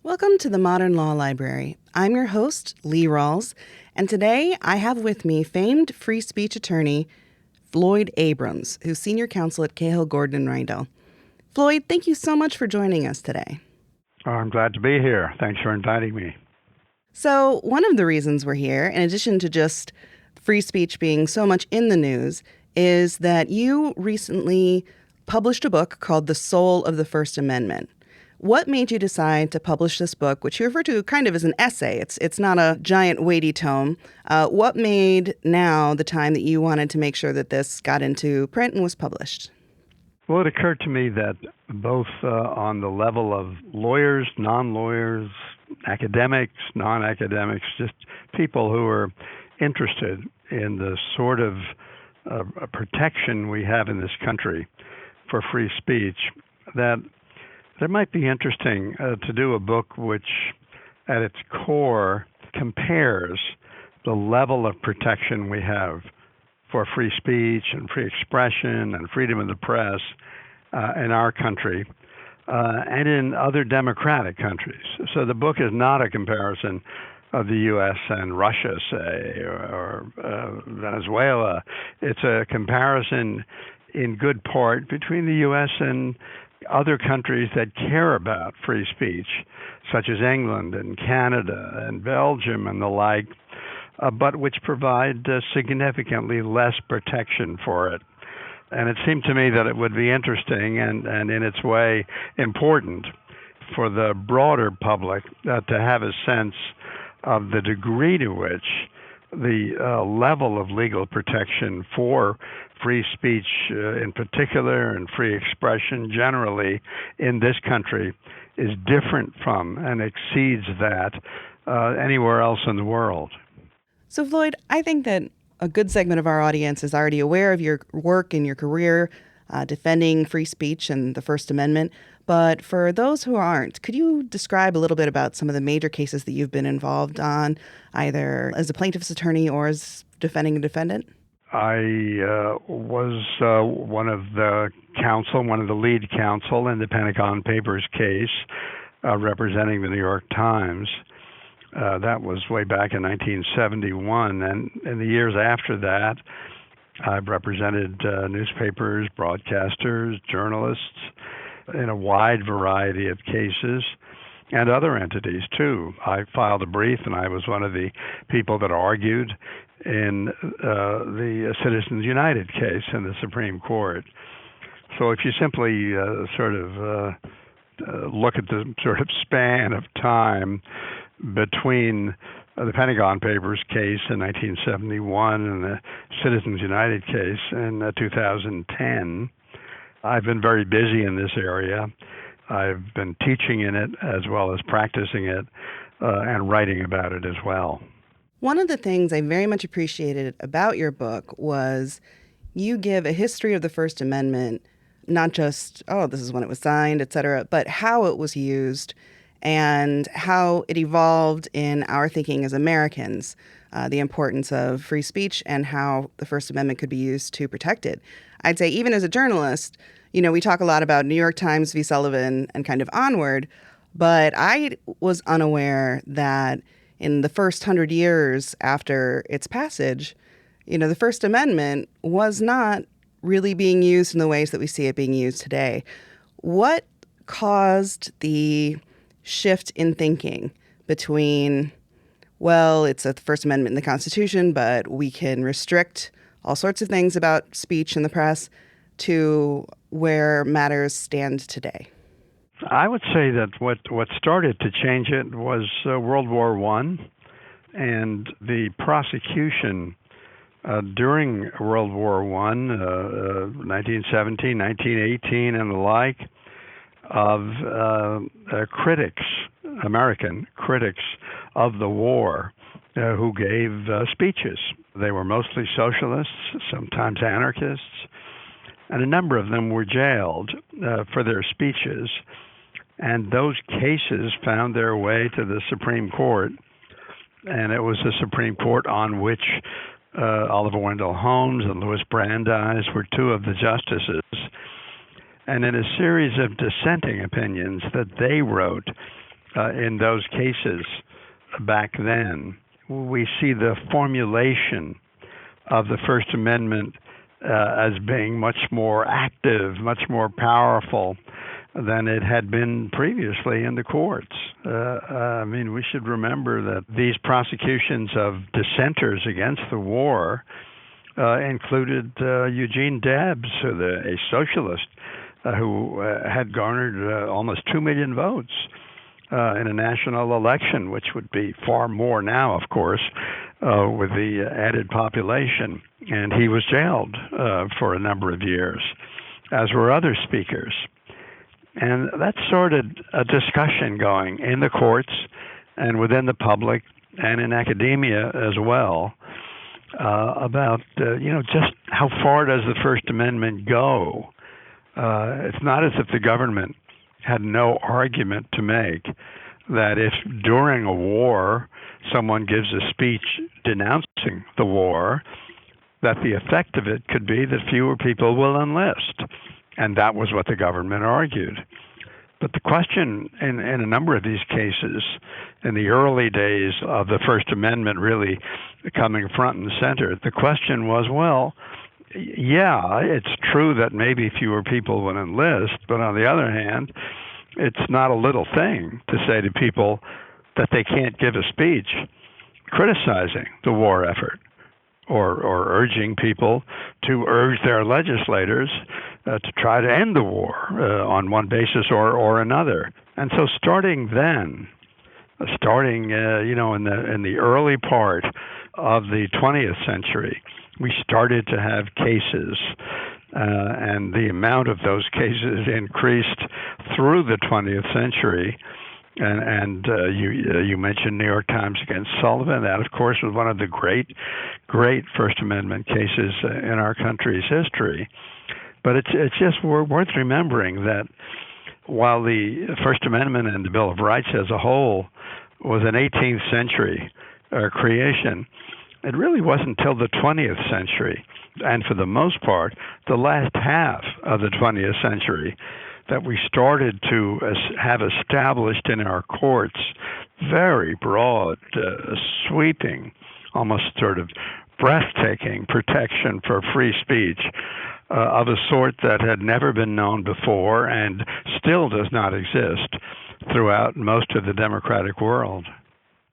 Welcome to the Modern Law Library. I'm your host, Lee Rawles, and today I have with me famed free speech attorney Floyd Abrams, who's senior counsel at Cahill, Gordon & Rydell. Floyd, thank you so much for joining us today. I'm glad to be here. Thanks for inviting me. So one of the reasons we're here, in addition to just free speech being so much in the news, is that you recently published a book called The Soul of the First Amendment. What made you decide to publish this book, which you refer to kind of as an essay? It's not a giant weighty tome. What made now the time that you wanted to make sure that this got into print and was published? Well, it occurred to me that both on the level of lawyers, non-lawyers, academics, non-academics, just people who are interested in the sort of protection we have in this country for free speech, that it might be interesting to do a book which, at its core, compares the level of protection we have for free speech and free expression and freedom of the press in our country and in other democratic countries. So the book is not a comparison of the U.S. and Russia, say, or Venezuela. It's a comparison in good part between the U.S. and other countries that care about free speech, such as England and Canada and Belgium and the like, but which provide significantly less protection for it. And it seemed to me that it would be interesting and in its way important for the broader public to have a sense of the degree to which the level of legal protection for free speech in particular and free expression generally in this country is different from and exceeds that anywhere else in the world. So, Floyd, I think that a good segment of our audience is already aware of your work and your career defending free speech and the First Amendment. But for those who aren't, could you describe a little bit about some of the major cases that you've been involved on, either as a plaintiff's attorney or as defending a defendant? I was one of the lead counsel in the Pentagon Papers case representing the New York Times. That was way back in 1971. And in the years after that, I've represented newspapers, broadcasters, journalists in a wide variety of cases, and other entities, too. I filed a brief, and I was one of the people that argued in the Citizens United case in the Supreme Court. So if you simply look at the sort of span of time between the Pentagon Papers case in 1971 and the Citizens United case in 2010, I've been very busy in this area. I've been teaching in it as well as practicing it and writing about it as well. One of the things I very much appreciated about your book was you give a history of the First Amendment, not just, this is when it was signed, et cetera, but how it was used and how it evolved in our thinking as Americans, the importance of free speech and how the First Amendment could be used to protect it. I'd say even as a journalist, we talk a lot about New York Times v. Sullivan and kind of onward, but I was unaware that in the first 100 years after its passage, the First Amendment was not really being used in the ways that we see it being used today. What caused the shift in thinking between, it's a First Amendment in the Constitution, but we can restrict all sorts of things about speech in the press, to where matters stand today? I would say that what started to change it was World War I and the prosecution during World War I, 1917, 1918, and the like, of critics, American critics of the war, who gave speeches. They were mostly socialists, sometimes anarchists, and a number of them were jailed for their speeches. And those cases found their way to the Supreme Court, and it was the Supreme Court on which Oliver Wendell Holmes and Louis Brandeis were two of the justices. And in a series of dissenting opinions that they wrote in those cases back then. We see the formulation of the First Amendment as being much more active, much more powerful than it had been previously in the courts. We should remember that these prosecutions of dissenters against the war included Eugene Debs, a socialist who had garnered almost 2 million votes in a national election, which would be far more now, of course, with the added population. And he was jailed for a number of years, as were other speakers. And that started a discussion going in the courts and within the public and in academia as well about, just how far does the First Amendment go? It's not as if the government had no argument to make that if during a war someone gives a speech denouncing the war, that the effect of it could be that fewer people will enlist. And that was what the government argued. But the question in a number of these cases, in the early days of the First Amendment really coming front and center, the question was, well, yeah, it's true that maybe fewer people would enlist, but on the other hand, it's not a little thing to say to people that they can't give a speech criticizing the war effort or urging people to urge their legislators to try to end the war on one basis or another. And so starting then, in the early part of the 20th century, we started to have cases, and the amount of those cases increased through the 20th century. And you mentioned New York Times against Sullivan. That, of course, was one of the great First Amendment cases in our country's history. But it's just worth remembering that while the First Amendment and the Bill of Rights as a whole was an 18th century creation, it really wasn't until the 20th century, and for the most part, the last half of the 20th century, that we started to have established in our courts very broad, sweeping, almost sort of breathtaking protection for free speech of a sort that had never been known before and still does not exist throughout most of the democratic world.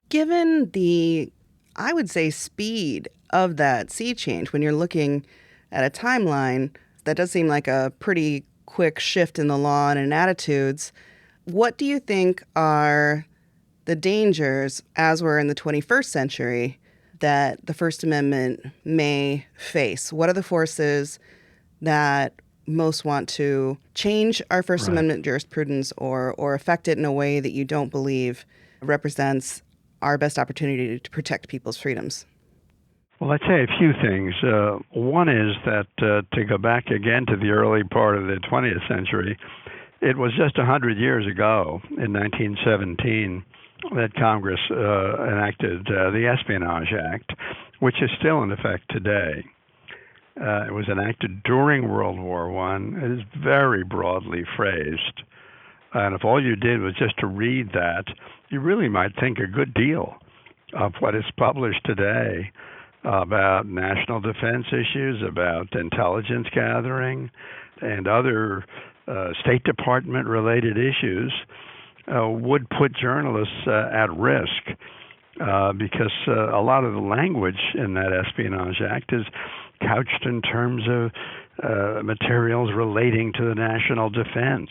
Given the, I would say, speed of that sea change, when you're looking at a timeline, that does seem like a pretty quick shift in the law and in attitudes. What do you think are the dangers, as we're in the 21st century, that the First Amendment may face? What are the forces that most want to change our First Amendment jurisprudence or affect it in a way that you don't believe represents our best opportunity to protect people's freedoms? Well, I'd say a few things. One is that to go back again to the early part of the 20th century, it was just 100 years ago, in 1917, that Congress enacted the Espionage Act, which is still in effect today. It was enacted during World War I. It is very broadly phrased. And if all you did was just to read that, you really might think a good deal of what is published today about national defense issues, about intelligence gathering, and other State Department-related issues would put journalists at risk because a lot of the language in that Espionage Act is couched in terms of materials relating to the national defense,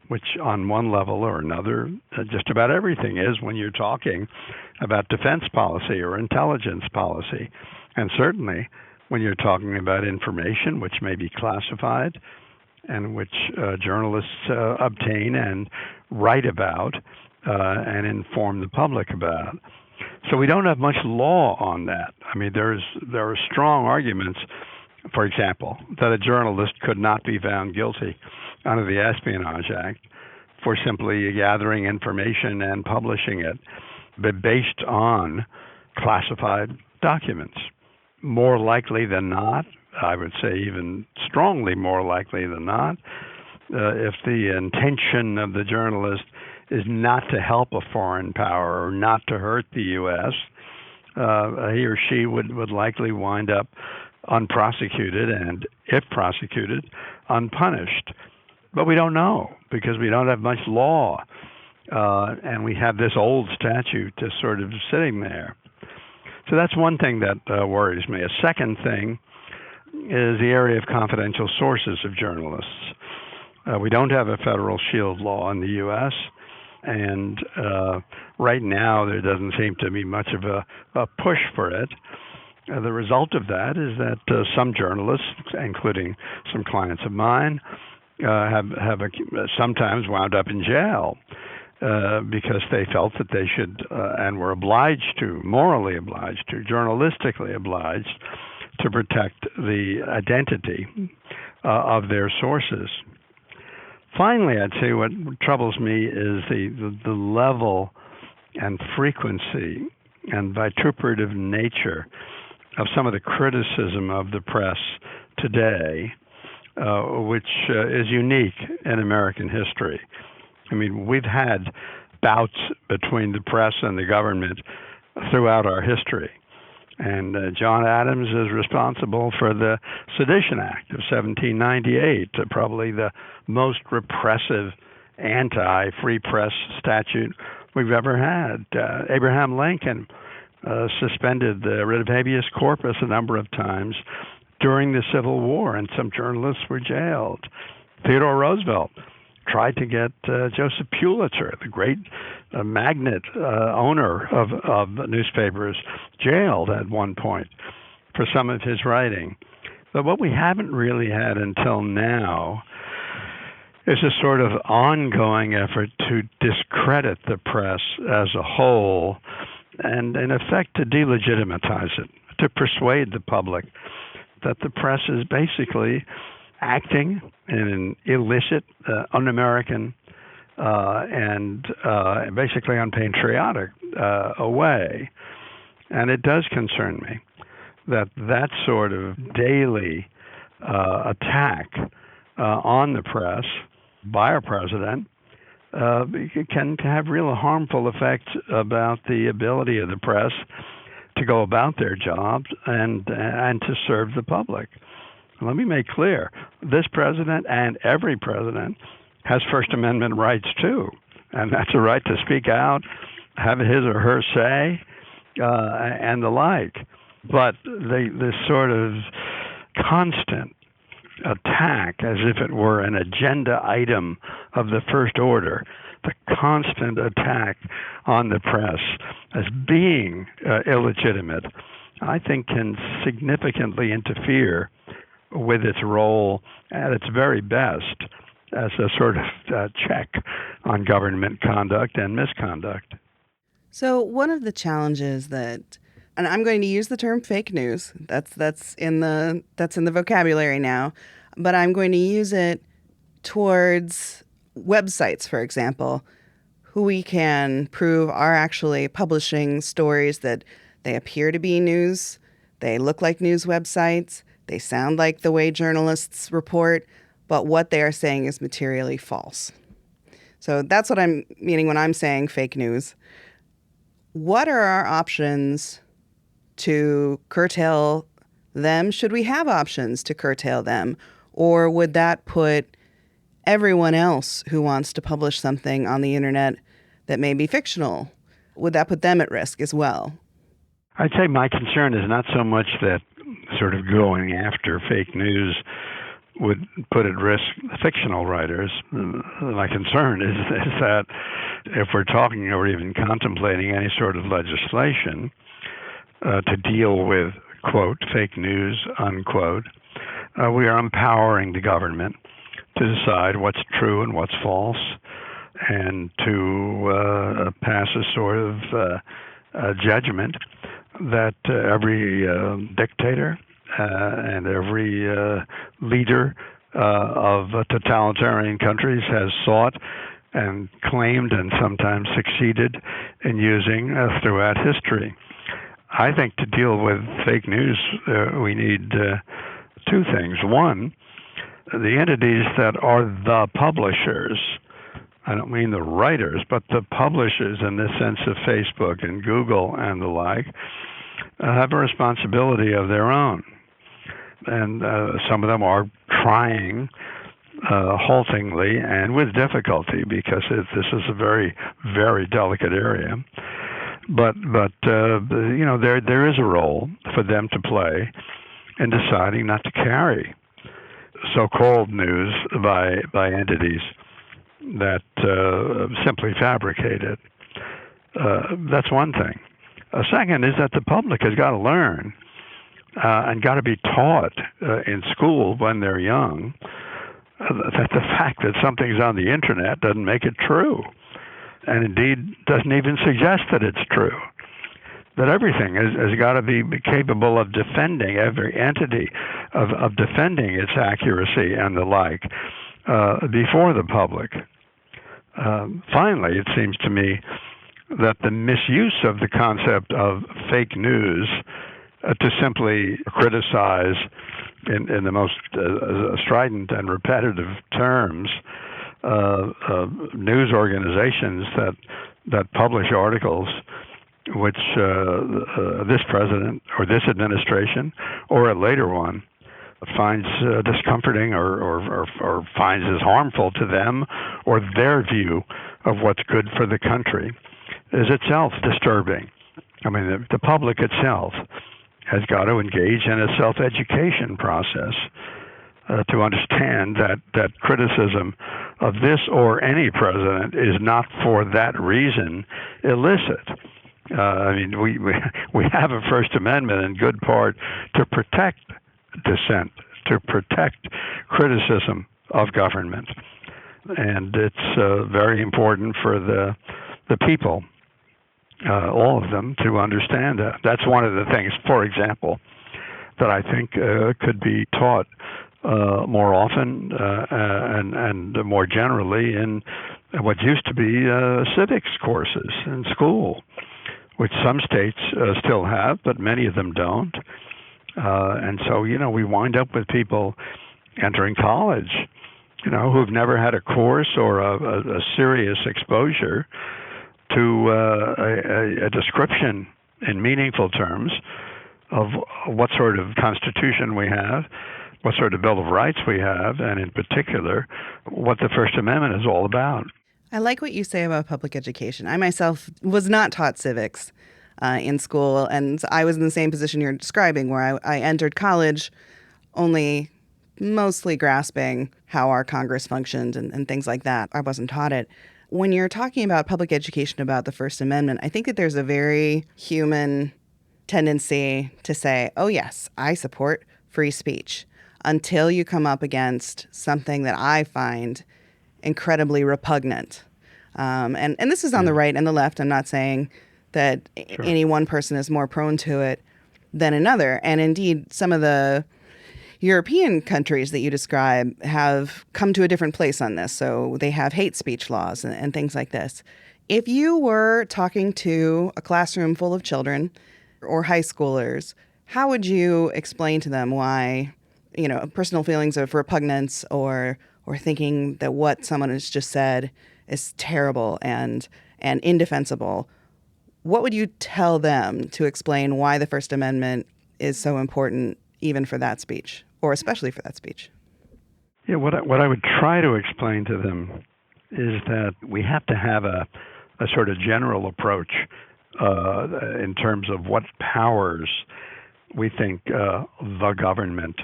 which on one level or another, just about everything is when you're talking about defense policy or intelligence policy. And certainly when you're talking about information which may be classified and which journalists obtain and write about and inform the public about. So we don't have much law on that. I mean, there are strong arguments, for example, that a journalist could not be found guilty under the Espionage Act for simply gathering information and publishing it, but based on classified documents. More likely than not, I would say even strongly more likely than not, if the intention of the journalist is not to help a foreign power or not to hurt the U.S., he or she would likely wind up unprosecuted and, if prosecuted, unpunished. But we don't know because we don't have much law, and we have this old statute just sort of sitting there. So that's one thing that worries me. A second thing is the area of confidential sources of journalists. We don't have a federal shield law in the U.S., and right now there doesn't seem to be much of a push for it. The result of that is that some journalists, including some clients of mine, have sometimes wound up in jail because they felt that they should and were obliged to, morally obliged to, journalistically obliged to protect the identity of their sources. Finally, I'd say what troubles me is the level and frequency and vituperative nature of some of the criticism of the press today, which is unique in American history. I mean, we've had bouts between the press and the government throughout our history. And John Adams is responsible for the Sedition Act of 1798, probably the most repressive anti-free press statute we've ever had. Abraham Lincoln suspended the writ of habeas corpus a number of times during the Civil War, and some journalists were jailed. Theodore Roosevelt tried to get Joseph Pulitzer, the great magnate owner of newspapers, jailed at one point for some of his writing. But what we haven't really had until now is a sort of ongoing effort to discredit the press as a whole and, in effect, to delegitimize it, to persuade the public that the press is basically acting in an illicit, un-American, and basically unpatriotic way. And it does concern me that sort of daily attack on the press by our president can have real harmful effects about the ability of the press to go about their jobs and to serve the public. Let me make clear, this president and every president has First Amendment rights too, and that's a right to speak out, have his or her say, and the like. But the sort of constant attack, as if it were an agenda item of the first order, the constant attack on the press as being illegitimate, I think can significantly interfere with its role at its very best as a sort of check on government conduct and misconduct. So one of the challenges that, and I'm going to use the term fake news, that's in the vocabulary now, but I'm going to use it towards websites, for example, who we can prove are actually publishing stories that they appear to be news, they look like news websites, they sound like the way journalists report, but what they are saying is materially false. So that's what I'm meaning when I'm saying fake news. What are our options to curtail them? Should we have options to curtail them? Or would that put everyone else who wants to publish something on the internet that may be fictional, would that put them at risk as well? I'd say my concern is not so much that sort of going after fake news would put at risk fictional writers. My concern is that if we're talking or even contemplating any sort of legislation to deal with, quote, fake news, unquote, we are empowering the government to decide what's true and what's false and to pass a sort of judgment that every dictator and every leader of totalitarian countries has sought and claimed and sometimes succeeded in using throughout history. I think to deal with fake news, we need two things. One, the entities that are the publishers I don't mean the writers, but the publishers in the sense of Facebook and Google and the like, have a responsibility of their own. And some of them are trying haltingly and with difficulty, because this is a very, very delicate area. But there is a role for them to play in deciding not to carry so-called news by entities that simply fabricate it. That's one thing. A second is that the public has got to learn and got to be taught in school when they're young that the fact that something's on the internet doesn't make it true, and indeed doesn't even suggest that it's true. That everything has got to be capable of defending, every entity of defending its accuracy and the like before the public. Finally, it seems to me that the misuse of the concept of fake news to simply criticize in the most strident and repetitive terms news organizations that publish articles which this president or this administration or a later one finds discomforting or finds as harmful to them or their view of what's good for the country, is itself disturbing. I mean, the public itself has got to engage in a self-education process to understand that criticism of this or any president is not for that reason illicit. I mean, we have a First Amendment in good part to protect dissent, to protect criticism of government. And it's very important for the people, all of them, to understand that. That's one of the things, for example, that I think could be taught more often and more generally in what used to be civics courses in school, which some states still have, but many of them don't. And so, we wind up with people entering college, who've never had a course or a serious exposure to a description in meaningful terms of what sort of Constitution we have, what sort of Bill of Rights we have, and in particular, what the First Amendment is all about. I like what you say about public education. I myself was not taught civics in school, and I was in the same position you're describing, where I entered college only mostly grasping how our Congress functioned and things like that. I wasn't taught it. When you're talking about public education about the First Amendment, I think that there's a very human tendency to say, oh, yes, I support free speech, until you come up against something that I find incredibly repugnant. And this is on the right and the left. I'm not saying that any one person is more prone to it than another. And indeed, some of the European countries that you describe have come to a different place on this. So they have hate speech laws and things like this. If you were talking to a classroom full of children or high schoolers, how would you explain to them why, personal feelings of repugnance or thinking that what someone has just said is terrible and indefensible? What would you tell them to explain why the First Amendment is so important, even for that speech, or especially for that speech? Yeah, what I would try to explain to them is that we have to have a sort of general approach in terms of what powers we think the government,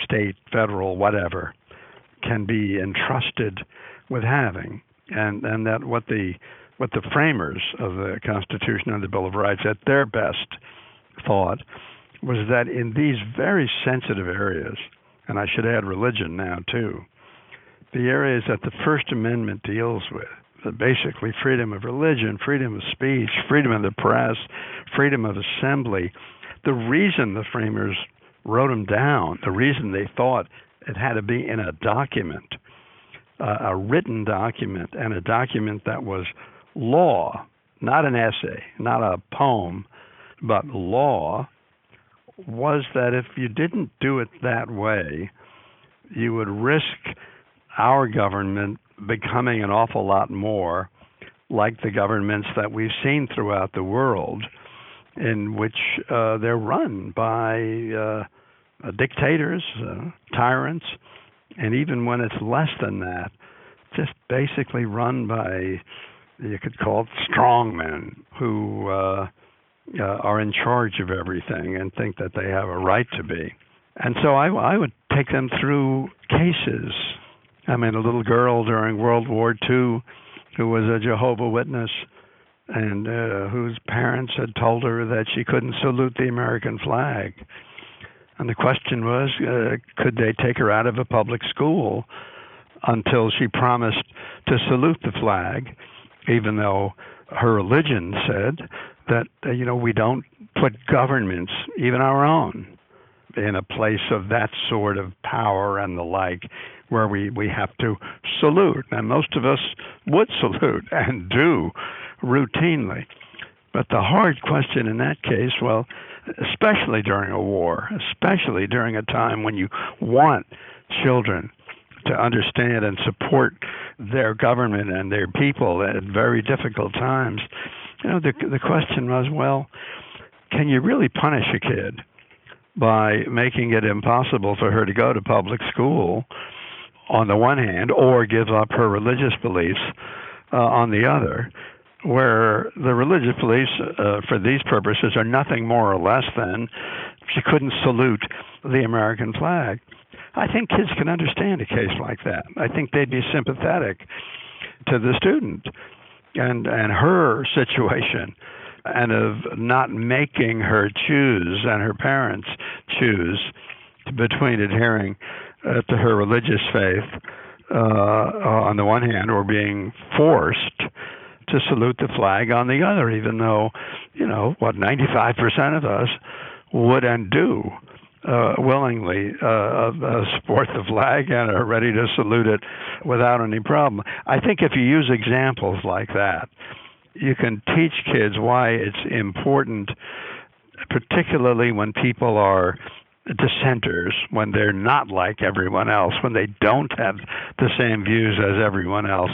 state, federal, whatever, can be entrusted with having, and that what the framers of the Constitution and the Bill of Rights at their best thought was that in these very sensitive areas, and I should add religion now too, the areas that the First Amendment deals with, basically freedom of religion, freedom of speech, freedom of the press, freedom of assembly, the reason the framers wrote them down, the reason they thought it had to be in a document, a written document, and a document that was law, not an essay, not a poem, but law, was that if you didn't do it that way, you would risk our government becoming an awful lot more like the governments that we've seen throughout the world, in which they're run by dictators, tyrants, and even when it's less than that, just basically run by, you could call it strongmen who are in charge of everything and think that they have a right to be. And so I would take them through cases. I mean, a little girl during World War II who was a Jehovah's Witness and whose parents had told her that she couldn't salute the American flag. And the question was, could they take her out of a public school until she promised to salute the flag, even though her religion said that, we don't put governments, even our own, in a place of that sort of power and the like, where we have to salute. And most of us would salute and do routinely. But the hard question in that case, well, especially during a war, especially during a time when you want children to understand and support their government and their people at very difficult times, the question was, well, can you really punish a kid by making it impossible for her to go to public school on the one hand, or give up her religious beliefs on the other, where the religious beliefs for these purposes are nothing more or less than she couldn't salute the American flag. I think kids can understand a case like that. I think they'd be sympathetic to the student and her situation, and of not making her choose and her parents choose between adhering to her religious faith on the one hand, or being forced to salute the flag on the other, even though, 95% of us would and do willingly support the flag and are ready to salute it without any problem. I think if you use examples like that, you can teach kids why it's important, particularly when people are dissenters, when they're not like everyone else, when they don't have the same views as everyone else,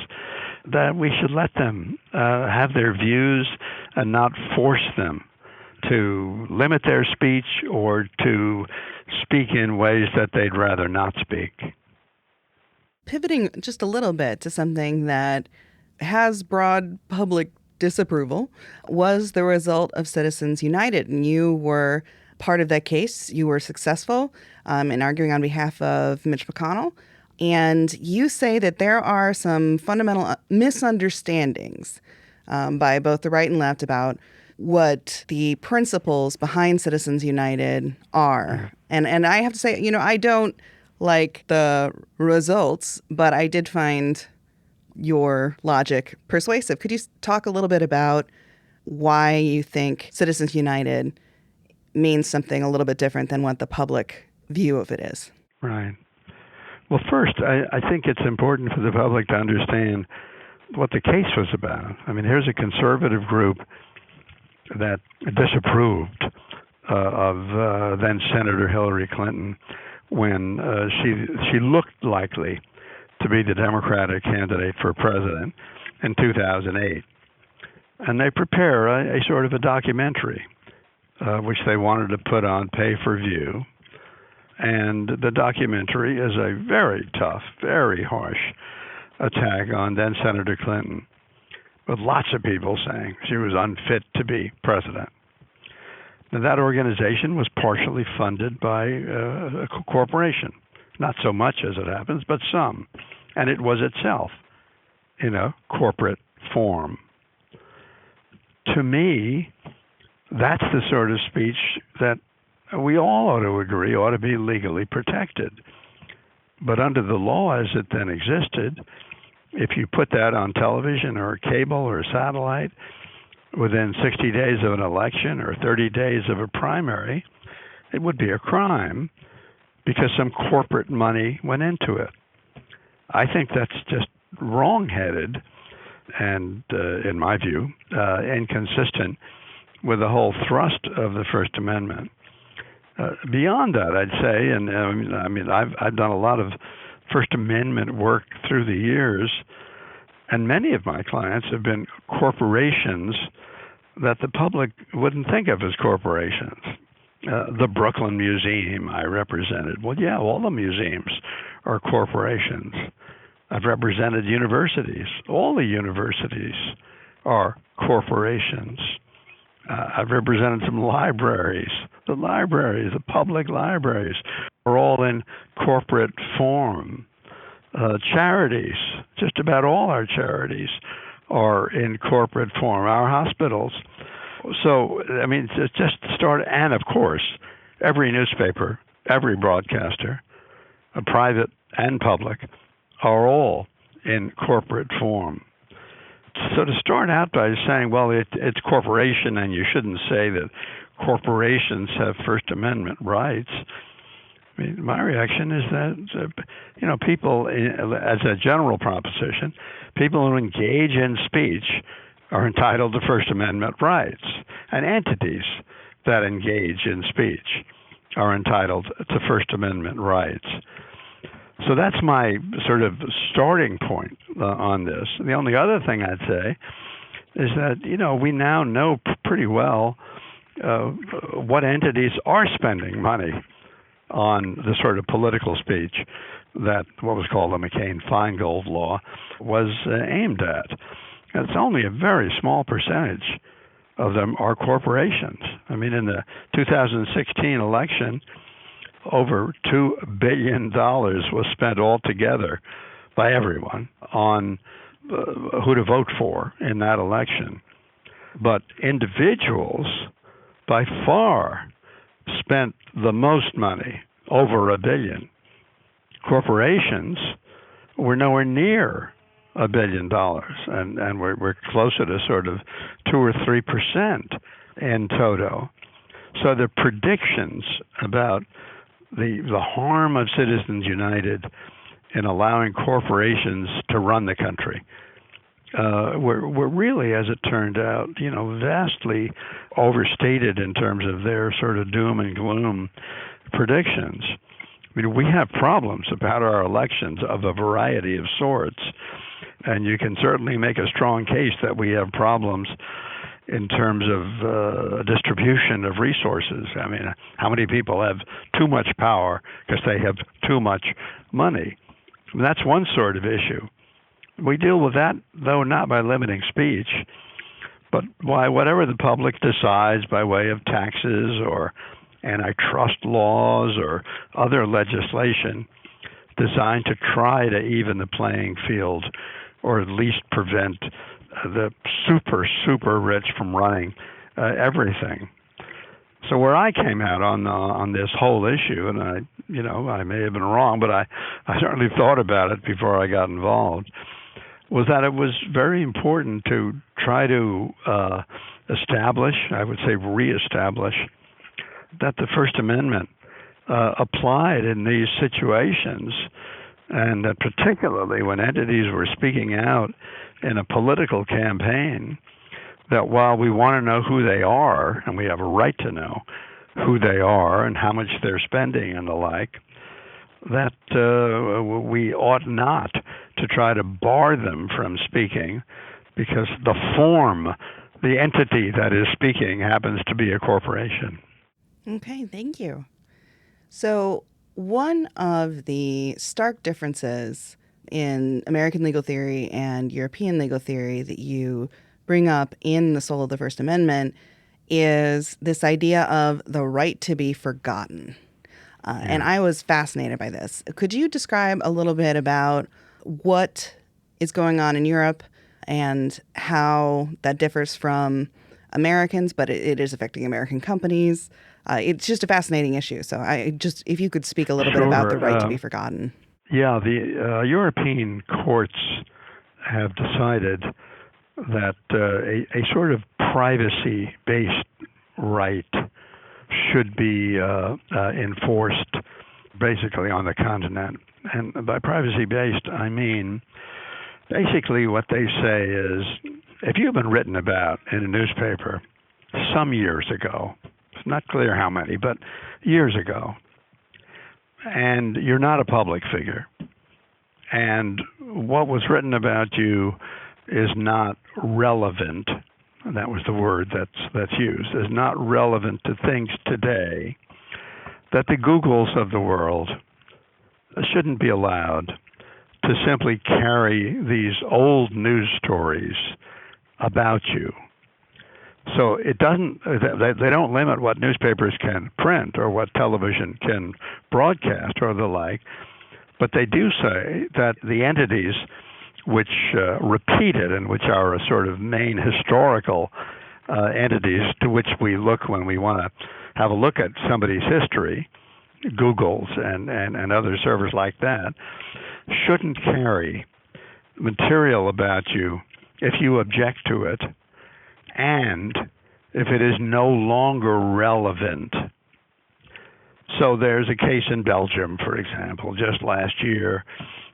that we should let them have their views and not force them to limit their speech or to speak in ways that they'd rather not speak. Pivoting just a little bit to something that has broad public disapproval was the result of Citizens United. And you were part of that case. You were successful in arguing on behalf of Mitch McConnell. And you say that there are some fundamental misunderstandings by both the right and left about what the principles behind Citizens United are. And I have to say, I don't like the results, but I did find your logic persuasive. Could you talk a little bit about why you think Citizens United means something a little bit different than what the public view of it is? Right. Well, first, I think it's important for the public to understand what the case was about. I mean, here's a conservative group that disapproved of then Senator Hillary Clinton when she looked likely to be the Democratic candidate for president in 2008. And they prepare a sort of a documentary, which they wanted to put on pay-per-view. And the documentary is a very tough, very harsh attack on then Senator Clinton, with lots of people saying she was unfit to be president. Now, that organization was partially funded by a corporation, not so much as it happens, but some. And it was itself in a corporate form. To me, that's the sort of speech that we all ought to agree ought to be legally protected. But under the law as it then existed, if you put that on television or cable or satellite within 60 days of an election or 30 days of a primary, it would be a crime because some corporate money went into it. I think that's just wrong-headed and, in my view, inconsistent with the whole thrust of the First Amendment. Beyond that, I'd say, and I've done a lot of First Amendment work through the years, and many of my clients have been corporations that the public wouldn't think of as corporations. The Brooklyn Museum I represented. Well, yeah, all the museums are corporations. I've represented universities. All the universities are corporations. I've represented some libraries. The public libraries, are all in corporate form. Charities, just about all our charities are in corporate form. Our hospitals. So, I mean, just start, and of course, every newspaper, every broadcaster, private and public, are all in corporate form. So to start out by saying, well, it's corporation and you shouldn't say that corporations have First Amendment rights, I mean, my reaction is that, people, as a general proposition, people who engage in speech are entitled to First Amendment rights, and entities that engage in speech are entitled to First Amendment rights. So that's my sort of starting point on this. The only other thing I'd say is that, we now know pretty well what entities are spending money on the sort of political speech that what was called the McCain-Feingold law was aimed at. And it's only a very small percentage of them are corporations. I mean, in the 2016 election, over $2 billion was spent altogether by everyone on who to vote for in that election. But individuals, by far, spent the most money, over $1 billion. Corporations were nowhere near $1 billion, and we're closer to sort of 2 or 3% in toto. So the predictions about the harm of Citizens United in allowing corporations to run the country were really, as it turned out, vastly overstated in terms of their sort of doom and gloom predictions. I mean, we have problems about our elections of a variety of sorts, and you can certainly make a strong case that we have problems in terms of distribution of resources. I mean, how many people have too much power because they have too much money? I mean, that's one sort of issue. We deal with that, though, not by limiting speech, but by whatever the public decides by way of taxes or antitrust laws or other legislation designed to try to even the playing field or at least prevent the super rich from running everything. So where I came out on this whole issue, and I may have been wrong, but I certainly thought about it before I got involved, was that it was very important to try to establish, I would say reestablish, that the First Amendment applied in these situations, and that particularly when entities were speaking out in a political campaign, that while we want to know who they are, and we have a right to know who they are and how much they're spending and the like, that we ought not to try to bar them from speaking because the entity that is speaking happens to be a corporation. Okay, thank you. So one of the stark differences in American legal theory and European legal theory that you bring up in The Soul of the First Amendment is this idea of the right to be forgotten. And I was fascinated by this. Could you describe a little bit about what is going on in Europe and how that differs from Americans, but it is affecting American companies? It's just a fascinating issue. So if you could speak a little bit about the right to be forgotten. Yeah, the European courts have decided that a sort of privacy-based right should be enforced basically on the continent. And by privacy-based, I mean basically what they say is if you've been written about in a newspaper some years ago, it's not clear how many, but years ago, and you're not a public figure, and what was written about you is not relevant. That was the word that's used, is not relevant to things today, that the Googles of the world shouldn't be allowed to simply carry these old news stories about you. So it doesn't, they don't limit what newspapers can print or what television can broadcast or the like, but they do say that the entities which repeat it and which are a sort of main historical entities to which we look when we want to have a look at somebody's history, Google's and other servers like that, shouldn't carry material about you if you object to it and if it is no longer relevant. So there's a case in Belgium, for example, just last year,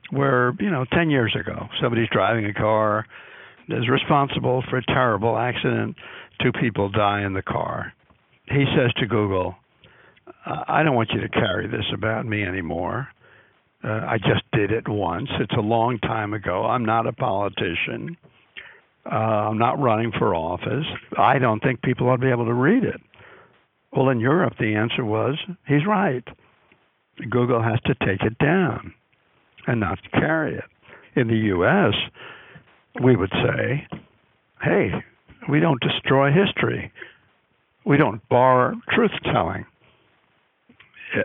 where, 10 years ago, somebody's driving a car, is responsible for a terrible accident, 2 people die in the car. He says to Google, I don't want you to carry this about me anymore. I just did it once. It's a long time ago. I'm not a politician. I'm not running for office. I don't think people ought to be able to read it. Well, in Europe, the answer was, he's right. Google has to take it down and not carry it. In the U.S., we would say, hey, we don't destroy history. We don't bar truth-telling.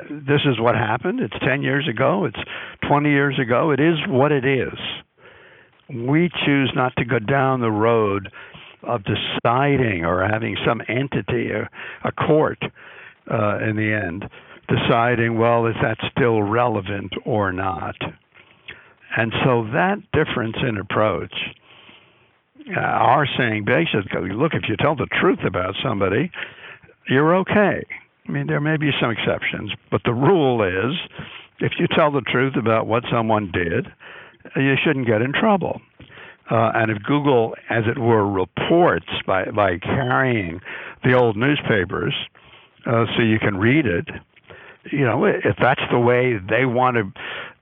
This is what happened. It's 10 years ago. It's 20 years ago. It is what it is. We choose not to go down the road of deciding or having some entity, a court, in the end, deciding, well, is that still relevant or not? And so that difference in approach, are saying basically, look, if you tell the truth about somebody, you're okay. I mean, there may be some exceptions, but the rule is, if you tell the truth about what someone did, you shouldn't get in trouble. And if Google, as it were, reports by carrying the old newspapers so you can read it, if that's the way they want to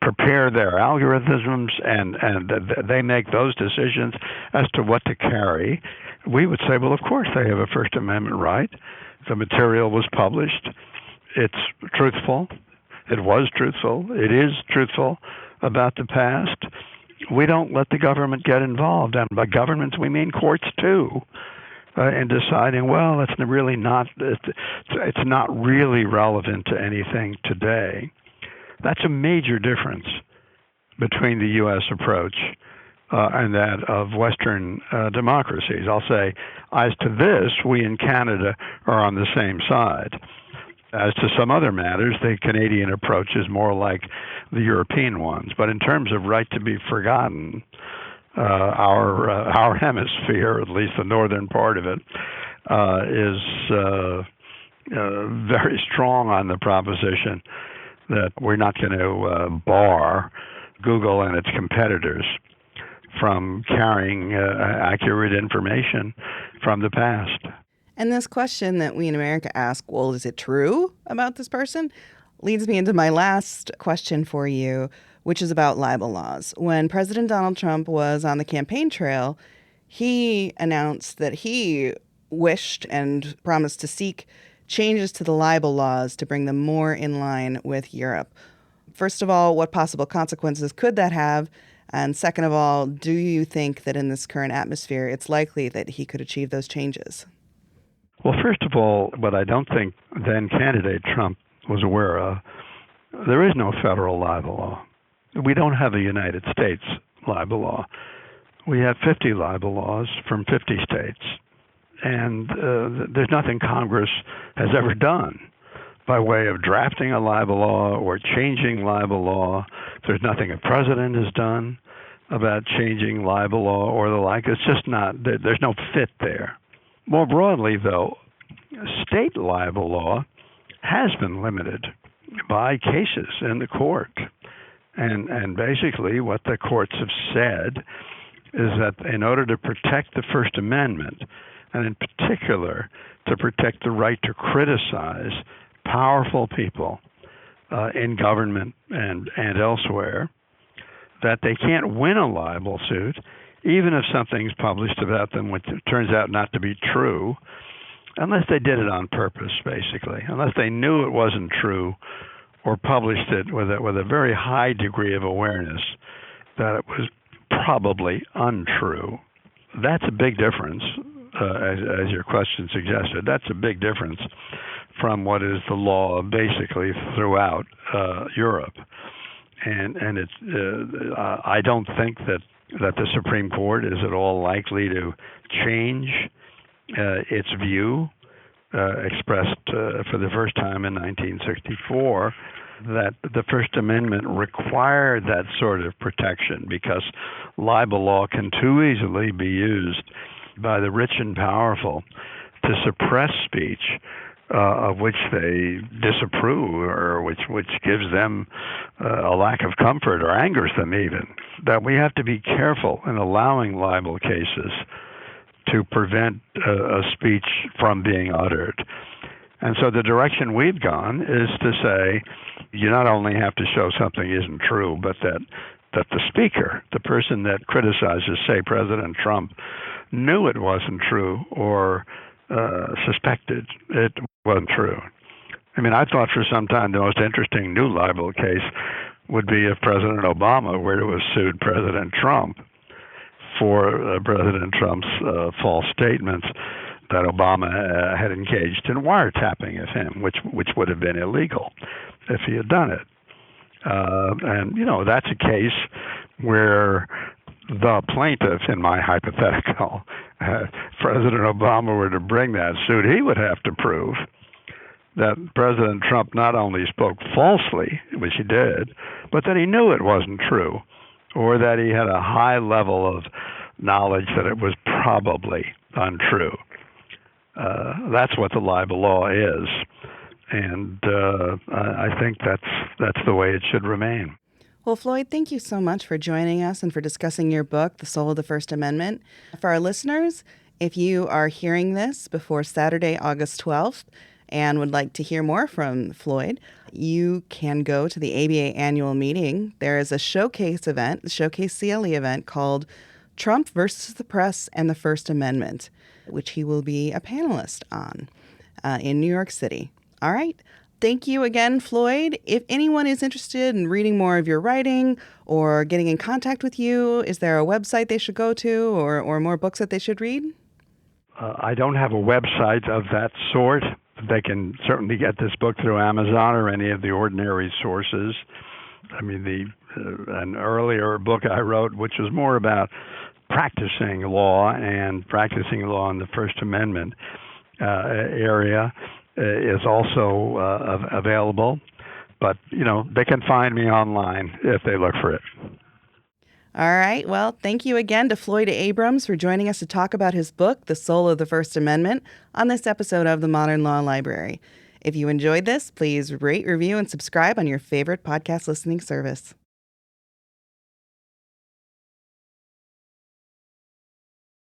prepare their algorithms and they make those decisions as to what to carry, we would say, well, of course they have a First Amendment right. The material was published. It's truthful. It was truthful. It is truthful about the past. We don't let the government get involved, and by governments we mean courts too, in deciding, well, it's really not. It's not really relevant to anything today. That's a major difference between the U.S. approach and that of Western democracies. I'll say, as to this, we in Canada are on the same side. As to some other matters, the Canadian approach is more like the European ones. But in terms of right to be forgotten, our hemisphere, at least the northern part of it, is very strong on the proposition that we're not going to bar Google and its competitors from carrying accurate information from the past. And this question that we in America ask, well, is it true about this person, leads me into my last question for you, which is about libel laws. When President Donald Trump was on the campaign trail, he announced that he wished and promised to seek changes to the libel laws to bring them more in line with Europe. First of all, what possible consequences could that have? And second of all, do you think that in this current atmosphere, it's likely that he could achieve those changes? Well, first of all, what I don't think then candidate Trump was aware of, there is no federal libel law. We don't have a United States libel law. We have 50 libel laws from 50 states. And there's nothing Congress has ever done by way of drafting a libel law or changing libel law. There's nothing a president has done about changing libel law or the like. It's just not, there's no fit there. More broadly, though, state libel law has been limited by cases in the court. And basically what the courts have said is that in order to protect the First Amendment, and in particular to protect the right to criticize powerful people in government and elsewhere, that they can't win a libel suit, even if something's published about them which turns out not to be true, unless they did it on purpose, basically, unless they knew it wasn't true or published it with a very high degree of awareness that it was probably untrue. That's a big difference, as your question suggested. That's a big difference from what is the law basically throughout Europe. And it's I don't think that the Supreme Court is at all likely to change its view expressed for the first time in 1964 that the First Amendment required that sort of protection, because libel law can too easily be used by the rich and powerful to suppress speech of which they disapprove, or which gives them a lack of comfort or angers them even. That we have to be careful in allowing libel cases to prevent a speech from being uttered. And so the direction we've gone is to say you not only have to show something isn't true, but that the speaker, the person that criticizes, say, President Trump, knew it wasn't true or suspected it wasn't true. I mean, I thought for some time the most interesting new libel case would be if President Obama were to have sued President Trump for President Trump's false statements that Obama had engaged in wiretapping of him, which would have been illegal if he had done it. And, that's a case where the plaintiff, in my hypothetical, President Obama were to bring that suit, he would have to prove that President Trump not only spoke falsely, which he did, but that he knew it wasn't true, or that he had a high level of knowledge that it was probably untrue. That's what the libel law is, and I think that's the way it should remain. Well, Floyd, thank you so much for joining us and for discussing your book, The Soul of the First Amendment. For our listeners, if you are hearing this before Saturday, August 12th, and would like to hear more from Floyd, you can go to the ABA annual meeting. There is a showcase event, the Showcase CLE event, called Trump versus the Press and the First Amendment, which he will be a panelist on in New York City. All right. Thank you again, Floyd. If anyone is interested in reading more of your writing or getting in contact with you, is there a website they should go to or more books that they should read? I don't have a website of that sort. They can certainly get this book through Amazon or any of the ordinary sources. I mean, an earlier book I wrote, which was more about practicing law and practicing law in the First Amendment area, is also available. But, they can find me online if they look for it. All right. Well, thank you again to Floyd Abrams for joining us to talk about his book, The Soul of the First Amendment, on this episode of the Modern Law Library. If you enjoyed this, please rate, review, and subscribe on your favorite podcast listening service.